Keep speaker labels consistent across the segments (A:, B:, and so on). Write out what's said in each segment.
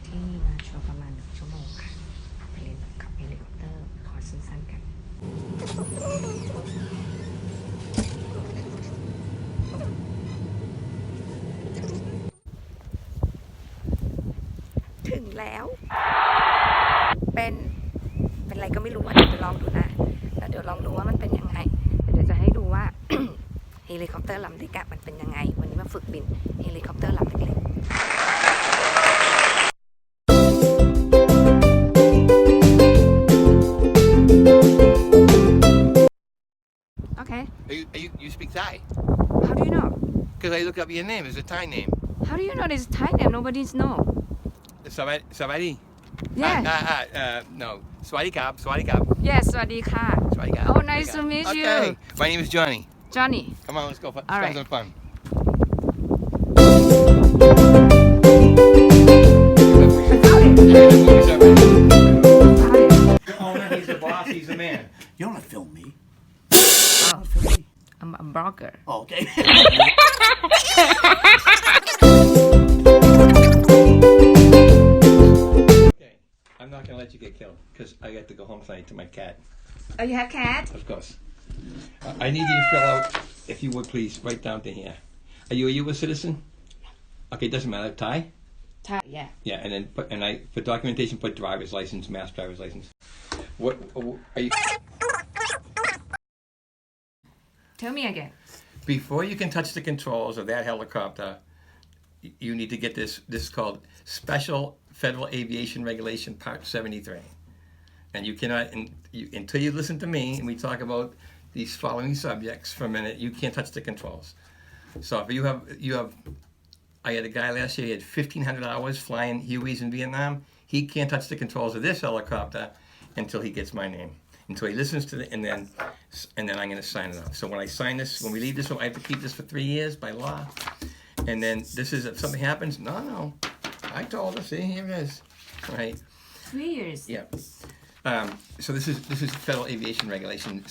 A: ที่นาชัวประมาณ1 ชั่วโมงค่ะไปเรียนขับเฮลิคอปเตอร์คอร์สสั้นๆกันถึงแล้วเป็นอะไรก็ไม่รู้ว่าเดี๋ยวลองดูนะแล้วเดี๋ยวลองดูว่ามันเป็นยังไงเดี๋ยวจะให้ดูว่า เฮลิคอปเตอร์ลำเล็กมันเป็นยังไงวันนี้มาฝึกบินเฮลิคอปเตอร์ลำเล็กOkay.
B: You speak Thai?
A: How do you know?
B: Because I look up your name. It's a Thai name.
A: How do you know this Thai name? Nobody's know.
B: Savadi?
A: Yeah.
B: No. Swadee Kap. Swadee Kap.
A: Yes, สวัสดีค่ะ
B: Swadee Kap.
A: Oh, nice to meet you.
B: Okay. My name is Johnny.
A: Johnny.
B: Come on, let's go. Let's
A: All
B: have
A: right.
B: some fun. The owner, he's the boss, he's the man.
C: You don't want to film me.
A: Oh,
C: Film me.
A: I'm a blogger.
C: Oh, okay.
B: Okay. I'm not going to let you get killed because I got to go home tonight to my cat.
A: Oh, you have cat?
B: Of course. I need you to fill out, if you would please, right down to here. Are you a U.S. citizen? Okay, doesn't matter. Thai?
A: Thai, yeah.
B: Yeah, and then for documentation put driver's license, mass driver's license. What are you?
A: Tell me again.
B: Before you can touch the controls of that helicopter, you need to get this. This is called Special Federal Aviation Regulation Part 73, and you cannot until you listen to me and we talk about these following subjects for a minute. You can't touch the controls. So if you have. I had a guy last year, he had 1,500 hours flying Hueys in Vietnam. He can't touch the controls of this helicopter until he gets my name. Until he listens to it, and then I'm going to sign it off. So when I sign this, when we leave this, I have to keep this for 3 years by law. And then this is, if something happens, no. I told her, see, here it is. Right?
A: 3 years.
B: Yeah. So this is Federal Aviation Regulation,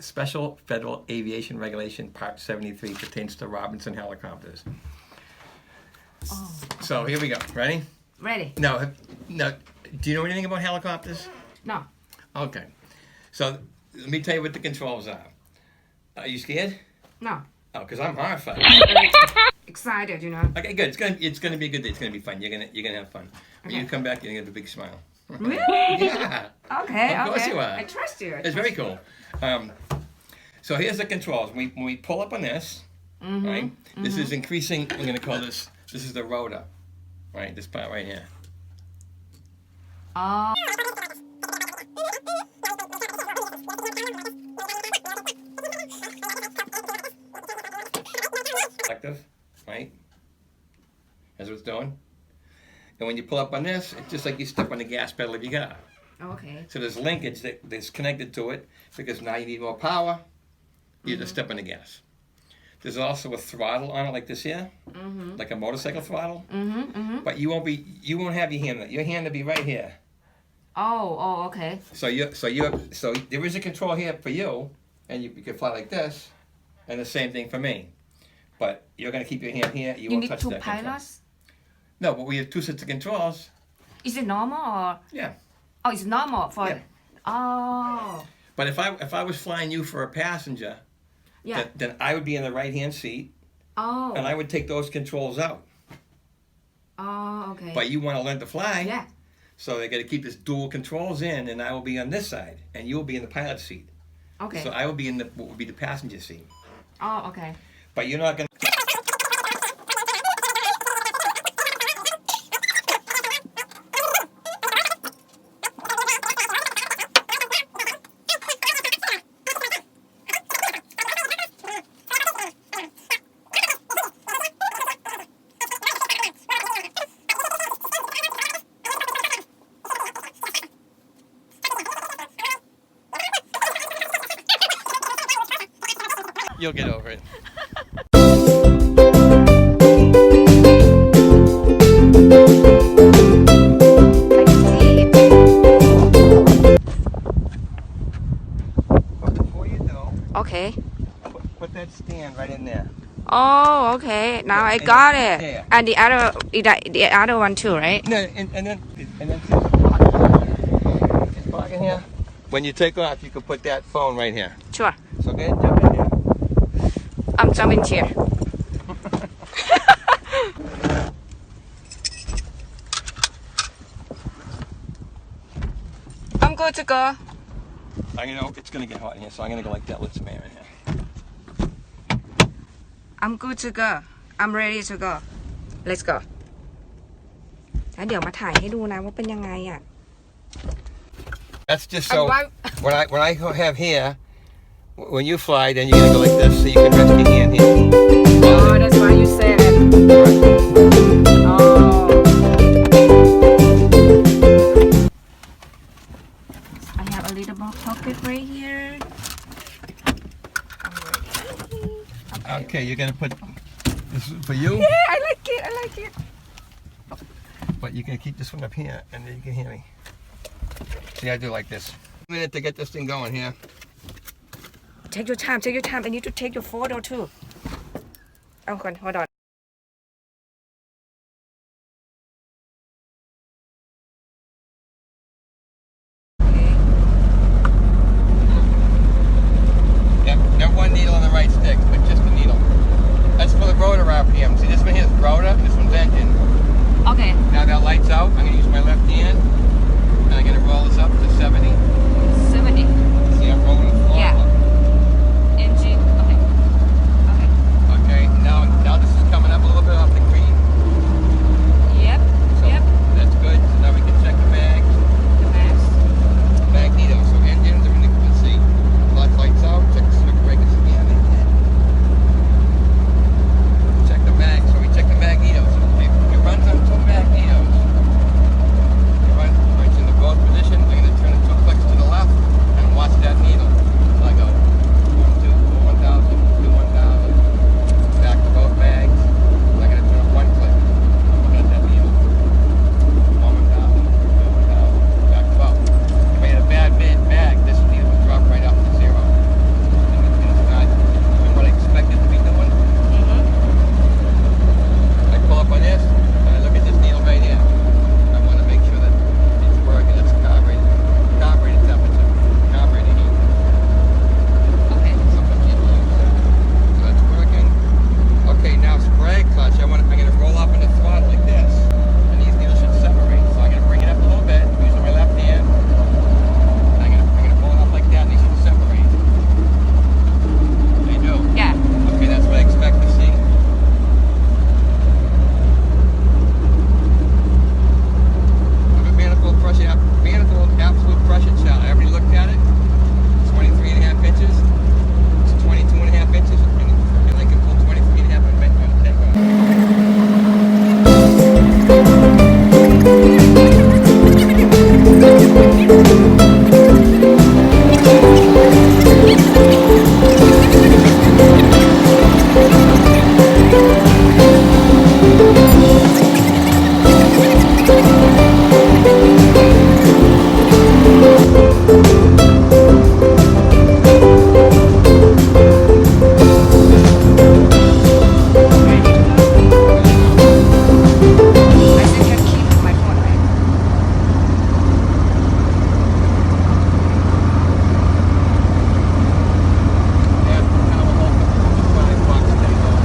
B: Special Federal Aviation Regulation Part 73 pertains to Robinson helicopters.
A: Oh.
B: So here we go. Ready?
A: Ready?
B: No. Do you know anything about helicopters?
A: No.
B: Okay. So let me tell you what the controls are. Are you scared?
A: No.
B: Oh, because I'm horrified.
A: Excited, you know.
B: Okay, good. It's gonna be a good day. It's gonna be fun. You're gonna have fun. When you come back, you're gonna have a big smile.
A: Really?
B: Yeah.
A: Okay.
B: Of course
A: okay.
B: you are.
A: I trust you.
B: It's very cool. So here's the controls. When we pull up on this, right? This is increasing. We're gonna call this. This is the rotor, right? This part right here.
A: Oh.
B: Active, right? That's what it's doing. And when you pull up on this, it's just like you step on the gas pedal of your car.
A: Okay.
B: So there's linkage that's connected to it because now you need more power. You just step on the gas. There's also a throttle on it like this here, like a motorcycle throttle. But you won't have your hand. Your hand will be right here.
A: Oh, okay.
B: So there is a control here for you, and you can fly like this, and the same thing for me. But you're gonna keep your hand here. You won't
A: need
B: touch
A: two
B: that control.
A: pilots?
B: No, but we have two sets of controls.
A: Is it normal or?
B: Yeah.
A: Oh, it's normal for.
B: Yeah.
A: Oh.
B: But if I was flying you for a passenger,
A: Yeah.
B: then I would be in the right hand seat,
A: Oh.
B: and I would take those controls out.
A: Oh, okay.
B: But you want to learn to fly.
A: Yeah.
B: So they got to keep this dual controls in, and I will be on this side, and you'll be in the pilot seat.
A: Okay.
B: So I will be in what would be the passenger seat.
A: Oh, okay.
B: But you're not gonna. You'll get over it. But before you do,
A: Okay.
B: put that stand right in there.
A: Oh, okay. Now I got it.
B: Yeah.
A: And the other one too, right?
B: No, and then there's a pocket. This pocket here. When you take off, you can put that phone right here.
A: Sure.
B: So go ahead and jump in here.
A: I'm jumping here. I'm good to go.
B: It's gonna get hot in here, so I'm gonna go like that with some air in here.
A: I'm good to go. I'm ready to go. Let's go. แล้วเดี๋ยวมาถ่ายให้ดูนะว่าเป็นยังไงอ่ะ
B: That's just so when I have here, when you fly, then you're gonna go like this, so you can rest your hand here.
A: Oh, that's why you said it. Oh. I have a little pocket right here. I'm ready.
B: Okay, you're gonna put this is for you,
A: Yeah, I like it. I like it.
B: but you can keep this one up here, and then you can hear me. See, I do like this. A minute to get this thing going here.
A: Take your time. Take your time. I need to take your photo too. Oh, hold on.
B: Not one needle on the right stick, but just a needle. That's for the rotor RPM. See, this one here is rotor, this one's engine.
A: Okay.
B: Now that light's out, I'm gonna use my left hand, and I'm gonna roll this up to 70.
A: 70.
B: See, I'm rolling the floor
A: Yeah.
B: up.
A: Engine. Okay. Okay.
B: Okay, now this is coming up a little bit off the green.
A: Yep.
B: So
A: Yep.
B: that's good. So now we can check the mags.
A: The max.
B: Magneto. So engines, everything you can see. Lights out, check the circuit breakers again. Check the mag. So we check the magnetos. It runs on two magnetos. It runs in the both positions. I'm going to turn it 2 clicks to the left and watch that needle. So I go 1, 2, 1,000, 2, 1,000. Back to both mags. I'm going to turn it 1 click. Look at that needle. 1,000, 2, 1,000. Back to both. If I had a bad mag, this needle would drop right up to 0. And it's not what I expected to be doing. I pull up on this, and I look at this needle right here. I want to make sure that it's working. It's carbureted temperature, carbureted heat.
A: Okay.
B: Sometimes people use that. So that's working. Okay, now spray clutch. I'm going to roll up in the throttle like this, and these needles should separate. So I'm going to bring it up a little bit using my left hand. And I'm going to pull it up like that, and these should separate. They do.
A: Yeah.
B: Okay, that's what I expect to see. Look at manifold absolute pressure chart. I already looked at it. It's 23.5 inches. It's 22.5 inches, and I can pull 23.5 and make it take off.
A: I still can keep my phone, right?
B: Yeah, kind of a whole $5 take off.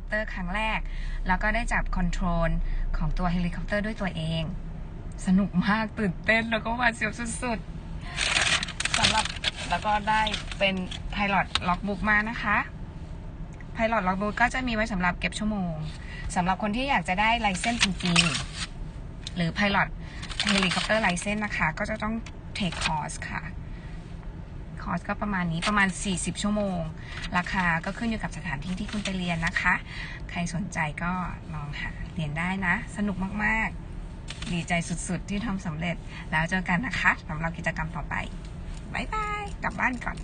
A: ปเตอร์ครั้งแรกแล้วก็ได้จับคอนโทรลของตัวเฮลิคอปเตอร์ด้วยตัวเองสนุกมากตื่นเต้นแล้วก็หวาดเสียวสุดๆสำหรับแล้วก็ได้เป็น Pilot Logbook มานะคะ Pilot Logbook ก็จะมีไว้สำหรับเก็บชั่วโมงสำหรับคนที่อยากจะได้ไลเซนส์จริงๆหรือ Pilot Helicopter License นะคะก็จะต้อง take course ค่ะคอร์สก็ประมาณนี้ประมาณ40ชั่วโมงราคาก็ขึ้นอยู่กับสถานที่ที่คุณไปเรียนนะคะใครสนใจก็ลองหาเรียนได้นะสนุกมากๆดีใจสุดๆที่ทำสำเร็จแล้วเจอกันนะคะสำหรับกิจกรรมต่อไปบ๊ายบายกลับบ้านก่อน